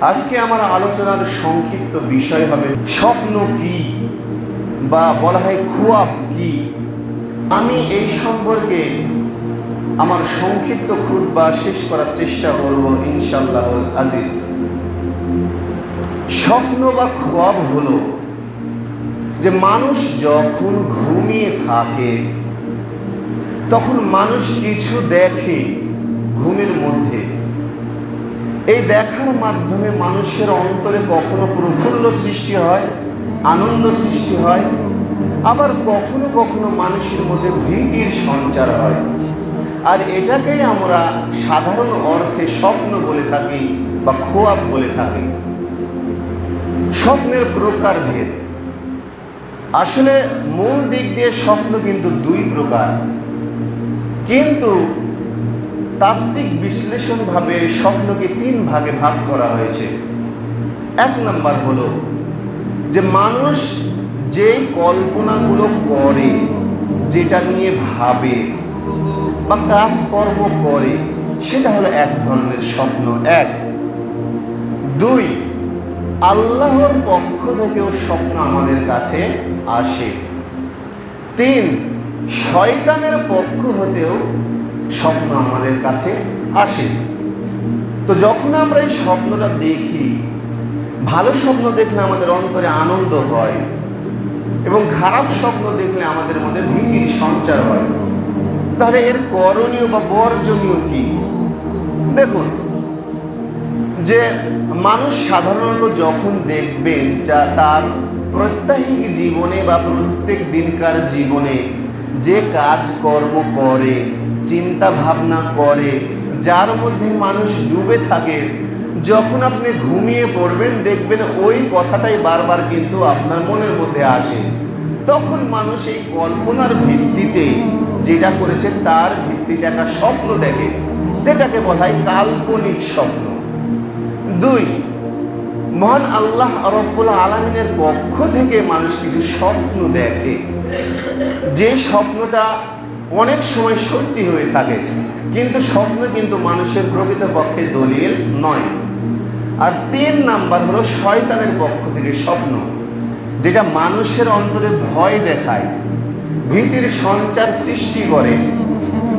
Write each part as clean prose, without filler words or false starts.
আজকে আমার আলোচনার সংক্ষিপ্ত বিষয় হবে স্বপ্ন কি, বা বলা হয় খুয়াব কি। আমি এই সম্পর্কে আমার সংক্ষিপ্ত খুতবা শেষ করার চেষ্টা করব ইনশাআল্লাহ আজিজ। স্বপ্ন বা খুয়াব হলো যে মানুষ যখন ঘুমিয়ে থাকে তখন মানুষ কিছু দেখে ঘুমের মধ্যে। এই দেখার মাধ্যমে মানুষের অন্তরে কখনো প্রফুল্ল সৃষ্টি হয়, আনন্দ সৃষ্টি হয়, আবার কখনো কখনো মানুষের মধ্যে ভীতির সঞ্চার হয়। আর এটাকেই আমরা সাধারণ অর্থে স্বপ্ন বলে থাকি বা খোয়াব বলে থাকি। স্বপ্নের প্রকারভেদ, আসলে মূল দিক দিয়ে স্বপ্ন কিন্তু দুই প্রকার, কিন্তু তাত্ত্বিক বিশ্লেষণভাবে স্বপ্নকে তিন ভাগে ভাগ করা হয়েছে। এক নম্বর হলো যে মানুষ যেই কল্পনাগুলো করে, যেটা নিয়ে ভাবে বা কাজকর্ম করে, সেটা হলো এক ধরনের স্বপ্ন। এক। দুই, আল্লাহর পক্ষ থেকেও স্বপ্ন আমাদের কাছে আসে। তিন, শয়তানের পক্ষ হতেও স্বপ্ন আমাদের কাছে আসে। তো যখন আমরা এই স্বপ্নটা দেখি, ভালো স্বপ্ন দেখলে আমাদের অন্তরে আনন্দ হয় এবং খারাপ স্বপ্ন দেখলে আমাদের মধ্যে ভীতির সঞ্চার হয়। তাহলে এর করণীয় বা বর্জনীয় কি? দেখুন, যে মানুষ সাধারণত যখন দেখবেন যা তার প্রত্যাহিক জীবনে বা প্রত্যেক দিনকার জীবনে যে কাজকর্ম করে, চিন্তা ভাবনা করে, যার মধ্যে মানুষ ডুবে থাকে, যখন আপনি ঘুমিয়ে পড়বেন দেখবেন ওই কথাটাই বারবার কিন্তু আপনার মনের মধ্যে আসে। তখন মানুষ এই কল্পনার ভিত্তিতে যেটা করেছে তার ভিত্তিতে একটা স্বপ্ন দেখে, যেটাকে বলা হয় কাল্পনিক স্বপ্ন। দুই, মহান আল্লাহ রব্বুল আলামিনের পক্ষ থেকে মানুষ কিছু স্বপ্ন দেখে, যে স্বপ্নটা অনেক সময় সত্যি হয়ে থাকে, কিন্তু স্বপ্ন কিন্তু মানুষের প্রকৃতপক্ষে দলিল নয়। আর তিন নাম্বার হলো শয়তানের পক্ষ থেকে স্বপ্ন, যেটা মানুষের অন্তরে ভয় দেখায়, ভীতির সঞ্চার সৃষ্টি করে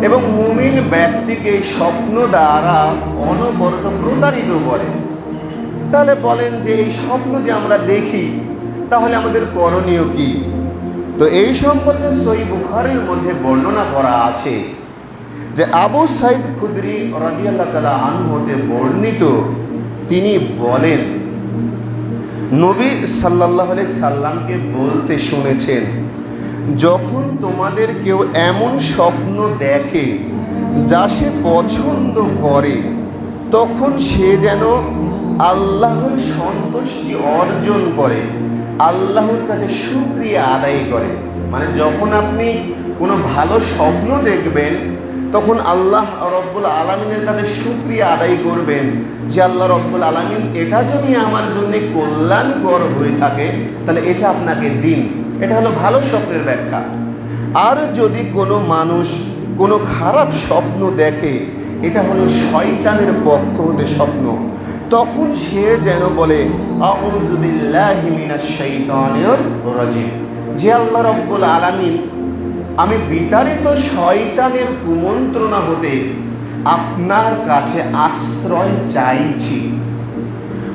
এবং মুমিন ব্যক্তিকে স্বপ্ন দ্বারা অনবরত প্রতারিত করে। তাহলে বলেন যে এই স্বপ্ন যে আমরা দেখি, তাহলে আমাদের করণীয় কি? তো এই সম্পর্কে সহিহ বুখারীর মধ্যে বর্ণনা করা আছে যে আবু সাঈদ খুদরি রাদিয়াল্লাহু তাআলা আনহু হতে বর্ণিত, তিনি বলেন নবী সাল্লাল্লাহু আলাইহি সাল্লামকে বলতে শুনেছেন, যখন তোমাদের কেউ এমন স্বপ্ন দেখে যা সে পছন্দ করে, তখন সে যেন আল্লাহর সন্তুষ্টি অর্জন করে, আল্লাহর কাছে শুকরিয়া আদায় করে। মানে যখন আপনি কোনো ভালো স্বপ্ন দেখবেন, তখন আল্লাহ রব্বুল আলামিনের কাছে শুকরিয়া আদায় করবেন যে আল্লাহ রব্বুল আলামিন, এটা যদি আমার জন্য কল্যাণকর হয়ে থাকে তাহলে এটা আপনাকে দিন। এটা হলো ভালো স্বপ্নের ব্যাখ্যা। আর যদি কোনো মানুষ কোনো খারাপ স্বপ্ন দেখে, এটা হলো শয়তানের পক্ষ হতে স্বপ্ন, তখন সে যেন বলে আউযু বিল্লাহি মিনাশ শাইতানির রাজিম, যে আল্লাহ রব্বুল আলামিন, আমি বিতাড়িত শয়তানের কুমন্ত্রণা হতে আপনার কাছে আশ্রয় চাইছি।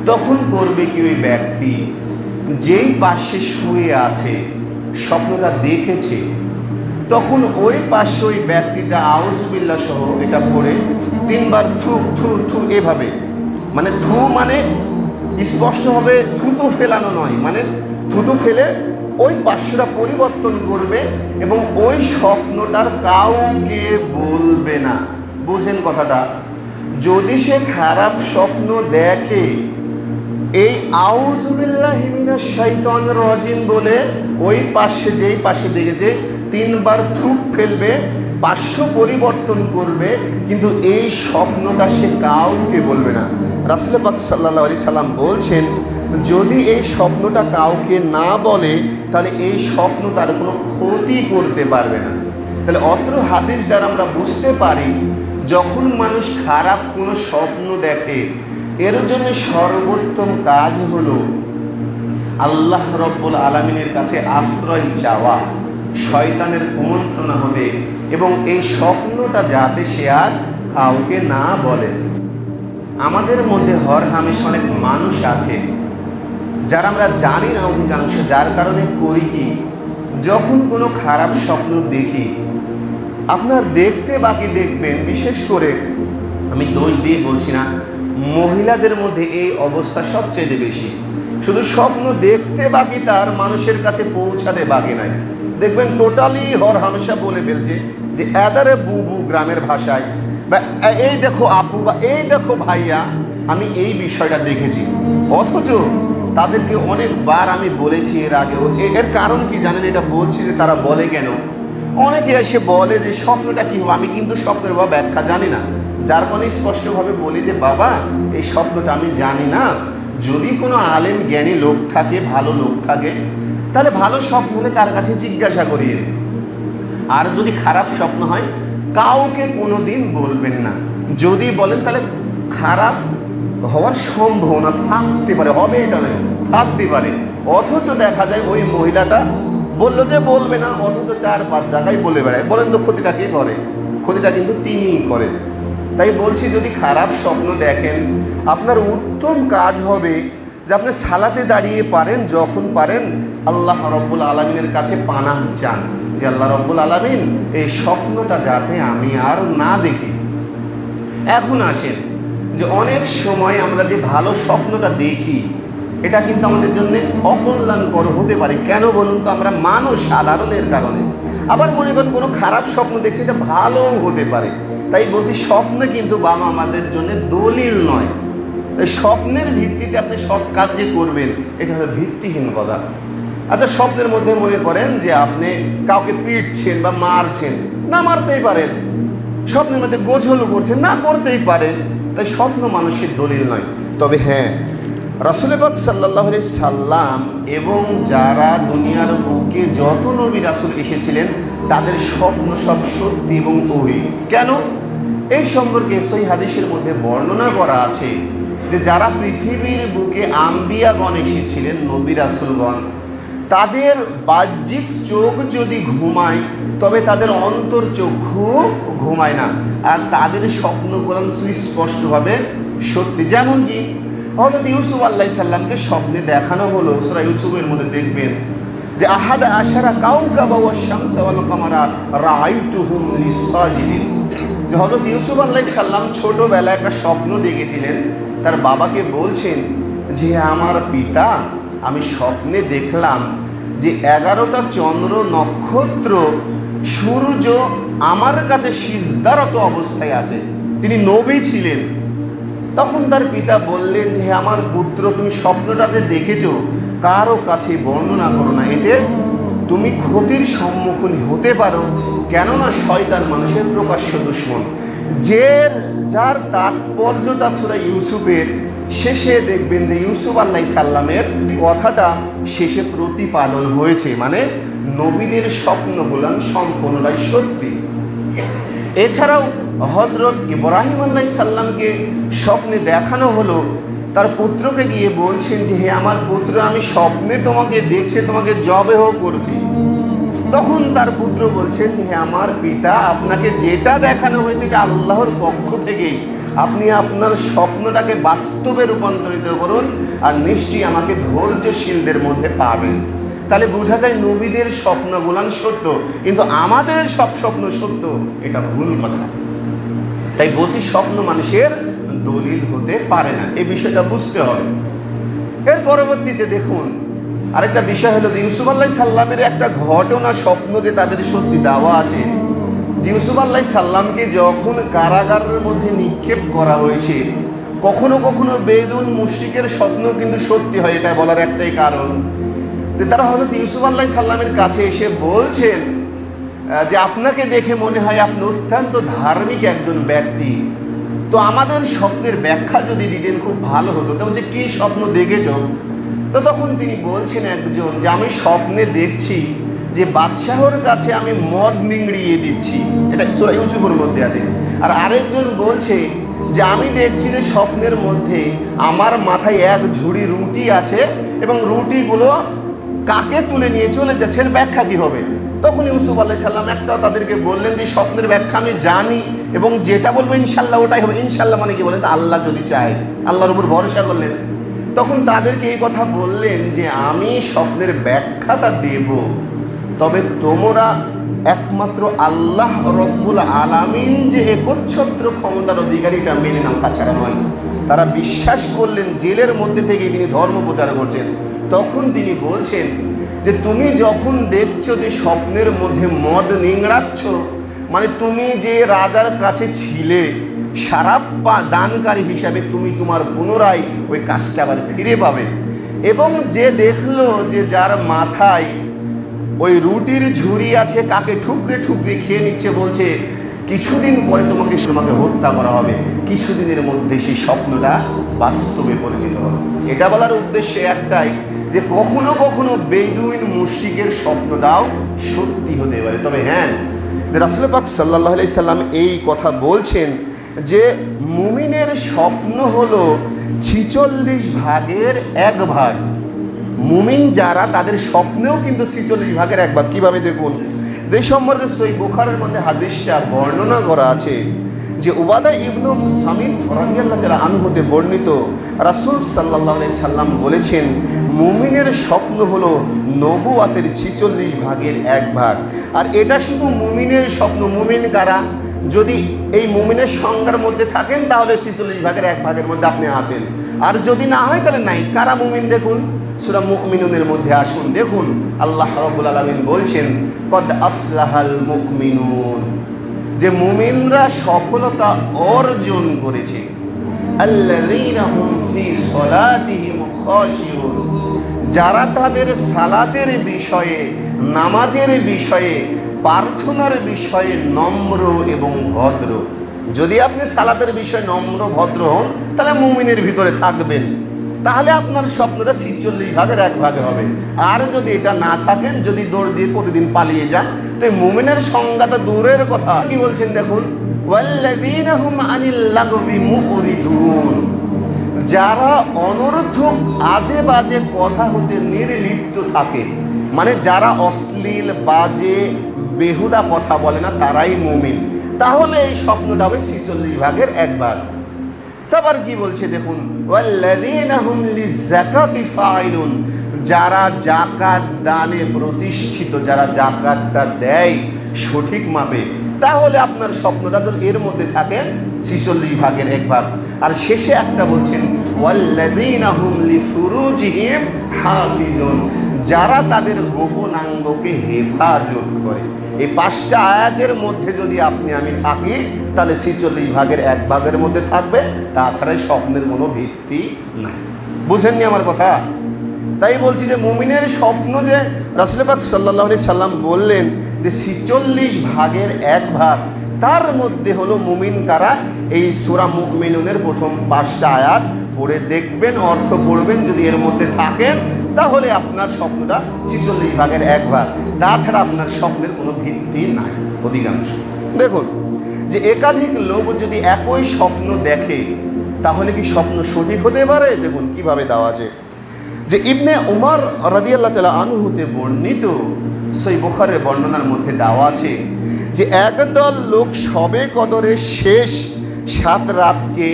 তখন করবে কি ওই ব্যক্তি, যেই পাশে শুয়ে আছে, স্বপ্নটা দেখেছে, তখন ওই পাশে ওই ব্যক্তিটা আউযুবিল্লাহ সহ এটা পড়ে তিনবার থু থু থু, এভাবে, মানে থু মানে স্পষ্টভাবে থুতু ফেলানো নয়, মানে থুতু ফেলে ওই পার্শ্বটা পরিবর্তন করবে এবং ওই স্বপ্নটার কাউকে বলবে না। বুঝেন কথাটা? যদি সে খারাপ স্বপ্ন দেখে, এই আউযু বিল্লাহি মিনাশ শাইতানির রাজিম বলে ওই পাশে, যেই পাশে দেখেছে, তিনবার থুক ফেলবে, পার্শ্ব পরিবর্তন করবে, কিন্তু এই স্বপ্নটা সে কাউকে বলবে না। রাসূল পাক সাল্লাল্লাহু আলাইহি সাল্লাম বলছেন, যদি এই স্বপ্নটা কাউকে না বলে তাহলে এই স্বপ্ন তার কোনো ক্ষতি করতে পারবে না। তাহলে অত্র হাদিস দ্বারা আমরা বুঝতে পারি, যখন মানুষ খারাপ কোনো স্বপ্ন দেখে এর জন্য সর্বোত্তম কাজ হলো আল্লাহ রব্বুল আলামিনের কাছে আশ্রয় চাওয়া, শয়তানের কুমন্ত্রণা হবে, এবং এই স্বপ্নটা যাতে সে আর কাউকে না বলে। আমাদের মধ্যে হরহামেশ অনেক মানুষ আছে যারা আমরা জানি না অধিকাংশ, যার কারণে করি কি, যখন কোনো খারাপ স্বপ্ন দেখি, আপনার দেখতে বাকি দেখবেন, বিশেষ করে আমি দোষ দিয়ে বলছি না, মহিলাদের মধ্যে এই অবস্থা সবচেয়ে বেশি। শুধু স্বপ্ন দেখতে বাকি, তার মানুষের কাছে পৌঁছাতে বাকি নাই। দেখবেন টোটালি হরহামেশা বলে ফেলছে যে এদারে বুবু গ্রামের ভাষায়, বা এই দেখো আপু, বা এই দেখো ভাইয়া, আমি এই বিষয়টা দেখেছি। অথচ তাদেরকে অনেকবার আমি বলেছি এর আগেও। এর কারণ কি জানেন? এটা বলছি যে তারা বলে কেন, অনেকে এসে বলে যে স্বপ্নটা কী হবে। আমি কিন্তু স্বপ্নের ব্যাখ্যা জানি না, যার কারণে স্পষ্টভাবে বলি যে বাবা, এই স্বপ্নটা আমি জানি না। যদি কোনো আলেম জ্ঞানী লোক থাকে, ভালো লোক থাকে, তাহলে ভালো স্বপ্ন হলে তার কাছে জিজ্ঞাসা করিয়ে, আর যদি খারাপ স্বপ্ন হয় কাউকে কোনো দিন বলবেন না। যদি বলেন তাহলে খারাপ হওয়ার সম্ভাবনা থাকতে পারে, হবে এটা নয়, থাকতে পারে। অথচ দেখা যায় ওই মহিলাটা বললো যে বলবে না, অথচ 4-5 জায়গায় বলে বেড়ায়। বলেন তো ক্ষতিটা কে করে? ক্ষতিটা কিন্তু তিনিই করেন। তাই বলছি, যদি খারাপ স্বপ্ন দেখেন, আপনার উত্তম কাজ হবে যে আপনি সালাতে দাঁড়িয়ে পারেন, যখন পারেন আল্লাহ রব্বুল আলামিনের কাছে পানাহ চান যে আল্লাহ রব্বুল আলামিন, এই স্বপ্নটা যাতে আমি আর না দেখি। এখন আসেন যে অনেক সময় আমরা যে ভালো স্বপ্নটা দেখি, এটা কিন্তু আমাদের জন্য অকল্যাণকর হতে পারে। কেন বলুন তো? আমরা মানুষ, সাধারণের কারণে। আবার মনে করেন কোনো খারাপ স্বপ্ন দেখছি, এটা ভালোও হতে পারে। তাই বলছি, স্বপ্ন কিন্তু বাবা আমাদের জন্য দলিল নয়। স্বপ্নের ভিত্তিতে আপনি সব কাজ যে করবেন, এটা হলো ভিত্তিহীন কথা। আচ্ছা, স্বপ্নের মধ্যে মনে করেন যে আপনি কাউকে পিটছেন বা মারছেন, না মারতেই পারেন। স্বপ্নের মধ্যে গোঝল করছেন, না করতেই পারেন। তাই স্বপ্ন মানুষের দলিল নয়। তবে হ্যাঁ, রাসূল পাক সাল্লাল্লাহু আলাইহি সাল্লাম এবং যারা দুনিয়ার বুকে যত নবী রাসূল এসেছিলেন, তাদের স্বপ্ন সব সত্যি এবং ওহী। কেন? এই সম্পর্কে সহিহ হাদিসের মধ্যে বর্ণনা করা আছে যে যারা পৃথিবীর বুকে আম্বিয়াগণ এসেছিলেন, নবী রাসূলগণ, তাদের বাহ্যিক চোখ যদি ঘুমায়, তবে তাদের অন্তর চক্ষু ঘুমায় না, আর তাদের স্বপ্নগুলো সুস্পষ্টভাবে সত্যি। যেমন কি হযরত ইউসুফ আলাইহিস সালামকে স্বপ্নে দেখানো হলো। সূরা ইউসুফের মধ্যে দেখবেন যে আহাদা আশারা কাওকাবা ওয়াশ শামসা ওয়াল কামারা রাআইতুহুম লিসাজিদিন। যে হযরত ইউসুফ আলাইহিস সালাম ছোটবেলায় একটা স্বপ্ন দেখেছিলেন, তার বাবাকে বলছেন যে আমার পিতা, আমি স্বপ্নে দেখলাম যে 11টা চন্দ্র, নক্ষত্র, সূর্য আমার কাছে সিজদারত অবস্থায় আছে। তিনি নবী ছিলেন। তখন তার পিতা বললেন যে আমার পুত্র, তুমি স্বপ্নটা যে দেখেছো কারো কাছে বর্ণনা করো না, এতে তুমি ক্ষতির সম্মুখীন হতে পারো। কেননা শয়তান মানুষের প্রকাশ্য দুশমন। যার তাৎপর্যতা সূরা ইউসুফের শেষে দেখবেন যে ইউসুফ আলাইহিস সালামের কথাটা শেষে প্রতিপাদন হয়েছে, মানে নবীদের স্বপ্নগুলো সম্পূর্ণটাই সত্যি। এছাড়াও হযরত ইব্রাহিম আলাইহিস সালামকে স্বপ্নে দেখানো হলো, তার পুত্রকে গিয়ে বলছেন যে হে আমার পুত্র, আমি স্বপ্নে তোমাকে দেখছি, তোমাকে জবেহ করছি। তখন তার পুত্র বলছেন যে হে আমার পিতা, আপনাকে যেটা দেখানো হয়েছে এটা আল্লাহর পক্ষ থেকেই, আপনি আপনার স্বপ্নটাকে বাস্তবে রূপান্তরিত করুন, আর নিশ্চয়ই আমাকে ধৈর্যশীলদের মধ্যে পাবেন। তাহলে বোঝা যায় নবীদের স্বপ্নগুলান সত্য, কিন্তু আমাদের সব স্বপ্ন সত্য, এটা ভুল কথা। তাই বলছি, স্বপ্ন মানুষের দলিল হতে পারে না, এই বিষয়টা বুঝতে হবে। এর পরবর্তীতে দেখুন আরেকটা বিষয় হলো যে ইউসুফ আলাইহিস সালামের একটা ঘটনা, স্বপ্ন যে তাদের সত্যি দেওয়া আছে। যে ইউসুফ আলাইহিস সালামকে যখন কারাগারের মধ্যে নিক্ষেপ করা হয়েছে, কখনো কখনো বেদুন মুশরিকের স্বপ্ন কিন্তু সত্যি হয়। এটা বলার একটাই কারণ যে তারা হযরত ইউসুফ আলাইহিস সালামের কাছে এসে বলছেন যে আপনাকে দেখে মনে হয় আপনি অত্যন্ত ধার্মিক একজন ব্যক্তি, তো আমাদের স্বপ্নের ব্যাখ্যা যদি দিতেন খুব ভালো হতো। তো বলছে কি স্বপ্ন দেখেছ? তো তখন তিনি বলছেন একজন যে আমি স্বপ্নে দেখছি যে বাদশাহর কাছে আমি মদ নিংড়িয়ে দিচ্ছি, এটা সূরা ইউসুফের মধ্যে আছে। আর আরেকজন বলছে যে আমি দেখছি যে স্বপ্নের মধ্যে আমার মাথায় এক ঝুড়ি রুটি আছে এবং রুটিগুলো কাকে তুলে নিয়ে চলে যাচ্ছে, এর ব্যাখ্যা কী হবে? তখন ইউসুফ আলাইহিস সালাম একটা তাদেরকে বললেন যে স্বপ্নের ব্যাখ্যা আমি জানি এবং যেটা বলবো ইনশাল্লাহ ওটাই হবে। ইনশাল্লাহ মানে কি বলেন? আল্লাহ যদি চায়, আল্লাহর উপর ভরসা করলেন। তখন তাদেরকে এই কথা বললেন যে আমি স্বপ্নের ব্যাখ্যাটা দেব, তবে তোমরা একমাত্র আল্লাহ রব্বুল আলামিন যে একচ্ছত্র ক্ষমতার অধিকারীটা মেনে নাও, তাছাড়া নয়। তারা বিশ্বাস করলেন, জেলের মধ্যে থেকে তিনি ধর্ম প্রচার করছেন। তখন তিনি বলছেন যে তুমি যখন দেখছো যে স্বপ্নের মধ্যে মদ নিংড়াচ্ছ, মানে তুমি যে রাজার কাছে ছিলে শারাব দানকারী হিসাবে, তুমি তোমার পুনরায় ওই কাজটা আবার ফিরে পাবে। এবং যে দেখলো যে যার মাথায় ওই রুটির ঝুড়ি আছে, কাকে ঠুকরে ঠুকরে খেয়ে নিচ্ছে, বলছে কিছুদিন পরে তোমাকে হত্যা করা হবে, কিছুদিনের মধ্যে সেই স্বপ্নটা বাস্তবে পরিণত হবে। এটা বলার উদ্দেশ্য একটাই যে কখনো কখনো বেদুইন মুশরিকের স্বপ্নটাও সত্যি হতে পারে। তবে হ্যাঁ, যে রাসূল পাক সাল্লাল্লাহু আলাইহি সাল্লাম এই কথা বলছেন যে মুমিনের স্বপ্ন হলো ৪৬ ভাগের ১ ভাগ। মুমিন যারা, তাদের স্বপ্নেও কিন্তু ৪৬ ভাগের ১ ভাগ। কীভাবে দেখুন, যে সম্পর্কে সহিহ বুখারীর মধ্যে হাদিসটা বর্ণনা করা আছে যে উবাদা ইবনু সামিত রাদিয়াল্লাহু তাআলা আনহু হতে বর্ণিত, রাসূল সাল্লাল্লাহু আলাইহি সাল্লাম বলেছেন মুমিনের স্বপ্ন হলো নবুয়াতের ৪৬ ভাগের ১ ভাগ। আর এটা শুধু মুমিনের স্বপ্ন। মুমিন কারা? যদি এই মুমিনের সংজ্ঞার মধ্যে থাকেন তাহলে ৪৬ ভাগের ১ ভাগের মধ্যে আপনি আছেন, আর যদি না হয় তাহলে নাই। কারা মুমিন? দেখুন সূরা মুমিনুনের মধ্যে আসুন, দেখুন আল্লাহ রাব্বুল আলামিন বলছেন কদ আফলাহাল মুমিনুন, যে মুমিনরা সফলতা অর্জন করেছে। আল্লাযীনা হুম ফি সলাতিহিম খাশিউন, যারা তাদের সালাতের বিষয়ে, নামাজের বিষয়ে, প্রার্থনার বিষয়ে নম্র এবং ভদ্র। যদি আপনি সালাতের বিষয়ে নম্র ভদ্র হন তাহলে মুমিনের ভিতরে থাকবেন, তাহলে আপনার স্বপ্নটা ৪৬ ভাগের ১ ভাগে হবে। আর যদি এটা না থাকেন, যদি দৌড় দিয়ে প্রতিদিন পালিয়ে যান, তো এই মুমিনের সংজ্ঞাটা দূরের কথা। কি বলছেন দেখুন, ওয়াল্লাযীনা হুম আনিল লাগবি মুরিদুন, যারা অনর্থক আজে বাজে কথা হতে নির্লিপ্ত থাকে, মানে যারা অশ্লীল বাজে বেহুদা কথা বলে না, তারাই মুমিন। তাহলে এই স্বপ্নটা হবে ৪৬ ভাগের ১ ভাগ। তারপর কি বলছে দেখুন, ওয়াল্লাযীনা হুম লিযাকাতি ফাইলুন, যারা যাকাত দানে প্রতিষ্ঠিত, যারা যাকাতটা দেয় সঠিক মাপে, তাহলে আপনার স্বপ্নটা যদি এর মধ্যে থাকে ৪৬ ভাগের ১ ভাগ। আর শেষে একটা বলছেন ওয়াল্লাযীনা হুম লিফুরুজিহিম হাফিজুন, যারা তাদের গোপনাঙ্গকে হেফাজত করে। এই ৫টা আয়াতের মধ্যে যদি আপনি আমি থাকি তাহলে ৪৬ ভাগের ১ ভাগের মধ্যে থাকবে, তাছাড়া স্বপ্নের কোনো ভিত্তি নাই। বুঝেননি আমার কথা? তাই বলছি যে মুমিনের স্বপ্ন, যে রাসূল পাক সাল্লাল্লাহু আলাইহি সাল্লাম বললেন যে ৪৬ ভাগের ১ ভাগ, তার মধ্যে হলো মুমিন কারা। এই সূরা মুমিনুনের প্রথম ৫টা আয়াত পড়ে দেখবেন, অর্থ পড়বেন, যদি এর মধ্যে থাকেন তাহলে আপনার স্বপ্নটা ৪৬ ভাগের ১ ভাগ। তাছাড়া আপনার স্বপ্নের কোনো ভিত্তি নাই অধিকাংশ। দেখুন যে একাধিক লোক যদি একই স্বপ্ন দেখে তাহলে কি স্বপ্ন সঠিক হতে পারে? দেখুন কিভাবে দেওয়া আছে, যে ইবনে উমর রাদিয়াল্লাহু তাআলা আনহু হতে বর্ণিত সহিহ বুখারীর বর্ণনার মধ্যে দেওয়া আছে যে একদল লোক শবে কদরের শেষ ৭ রাতকে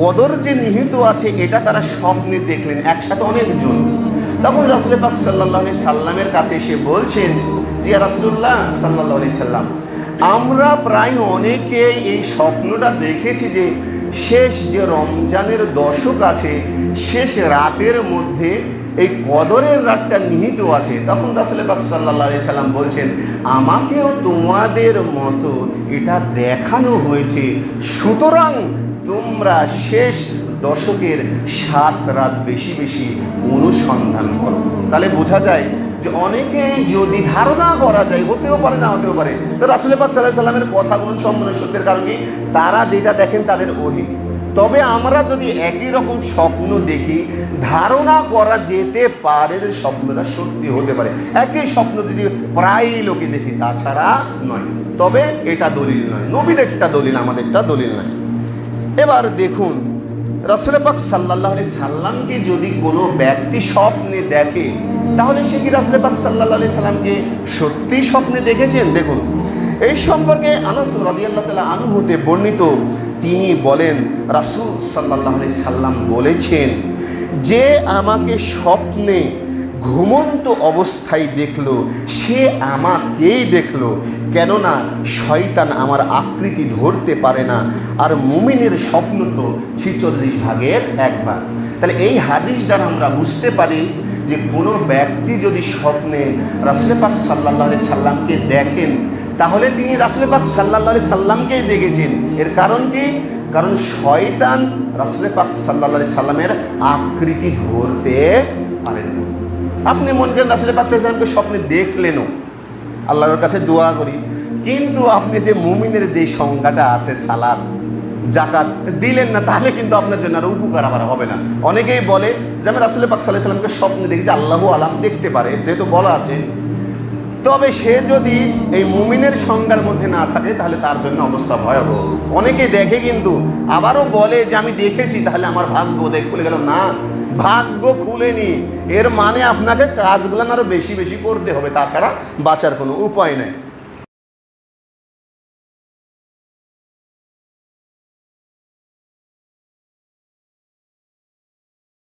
কদর যে নিহিত আছে এটা তারা স্বপ্নে দেখলেন, একসাথে অনেকজন। তখন রাসূল পাক সাল্লাল্লাহু আলাইহি সাল্লামের কাছে এসে বলছেন যে ইয়া রাসূলুল্লাহ সাল্লাল্লাহু আলাইহি সাল্লাম, আমরা প্রায় অনেকেই এই স্বপ্নটা দেখেছি যে শেষ যে রমজানের দশক আছে, শেষ রাতের মধ্যে এই কদরের রাতটা নিহিত আছে। তখন রাসূল পাক সাল্লাল্লাহু আলাইহি সাল্লাম বলছেন, আমাকেও তোমাদের মতো এটা দেখানো হয়েছে, সুতরাং তোমরা শেষ দশকের ৭ রাত বেশি বেশি অনুসন্ধান করো। তাহলে বোঝা যায় যে অনেকে যদি ধারণা করা যায়, হতেও পারে না হতেও পারে। তো রাসূল পাক সাল্লাল্লাহু আলাইহি সাল্লামের কথাগুলো সম্পূর্ণ সত্যের, কারণ কি তারা যেটা দেখেন তাদের ওহী। তবে আমরা যদি একই রকম স্বপ্ন দেখি, ধারণা করা যেতে পারে যে স্বপ্নটা সত্যি হতে পারে। একই স্বপ্ন যদি প্রায় লোকে দেখি, তাছাড়া নয়। তবে এটা দলিল নয়, নবীদেরটা দলিল, আমাদেরটা দলিল নয়। এবার দেখুন, রাসূল পাক সাল্লাল্লাহু আলাইহি সাল্লামকে যদি কোনো ব্যক্তি স্বপ্নে দেখে, তাহলে সে কি রাসূল পাক সাল্লাল্লাহু আলাইহি সাল্লামকে সত্যি স্বপ্নে দেখেছেন? দেখুন, এই সম্পর্কে আনাস রাদিয়াল্লাহু তাআলা আনহু হতে বর্ণিত, তিনি বলেন রাসূল সাল্লাল্লাহু আলাইহি সাল্লাম বলেছেন, যে আমাকে স্বপ্নে ঘুমন্ত অবস্থায় দেখলো সে আমাকেই দেখলো, কেননা শয়তান আমার আকৃতি ধরতে পারে না, আর মুমিনের স্বপ্ন তো 46 ভাগের 1 ভাগ। তাহলে এই হাদিস দ্বারা আমরা বুঝতে পারি যে কোনো ব্যক্তি যদি স্বপ্নে রাসূল পাক সাল্লাল্লাহু আলাইহি সাল্লামকে দেখেন, তাহলে তিনি রাসূল পাক সাল্লাল্লাহু আলাইহি সাল্লামকেই দেখেছেন। এর কারণ কি? কারণ শয়তান রাসূল পাক সাল্লাল্লাহু আলাইহি সাল্লামের আকৃতি ধরতে পারেন না। আপনি মনে করেন রাসূল পাক সাল্লাল্লাহু আলাইহি সাল্লামকে স্বপ্নে দেখলেনও, আল্লাহর কাছে দোয়া করি, কিন্তু আপনি যে মুমিনের যে সংজ্ঞাটা আছে সালাত যাকাত দিলেন না, তাহলে কিন্তু আপনার জন্য আর উপকার আবার হবে না। অনেকেই বলে যে আমি রাসূল পাক সাল্লাল্লাহু আলাইহি সাল্লামকে স্বপ্নে দেখেছি, আল্লাহু আলাম, দেখতে পারে, যেহেতু বলা আছে। তবে সে যদি এই মুমিনের সংজ্ঞার মধ্যে না থাকে, তাহলে তার জন্য অবস্থা ভয়াবহ। অনেকে দেখে কিন্তু আবারও বলে যে আমি দেখেছি, তাহলে আমার ভাগ্য বোধহয় খুলে গেল। না, ভাগ্য খুলেনি, এর মানে আপনাকে কাজগুলো আরও বেশি বেশি করতে হবে, তাছাড়া বাঁচার কোনো উপায় নেই।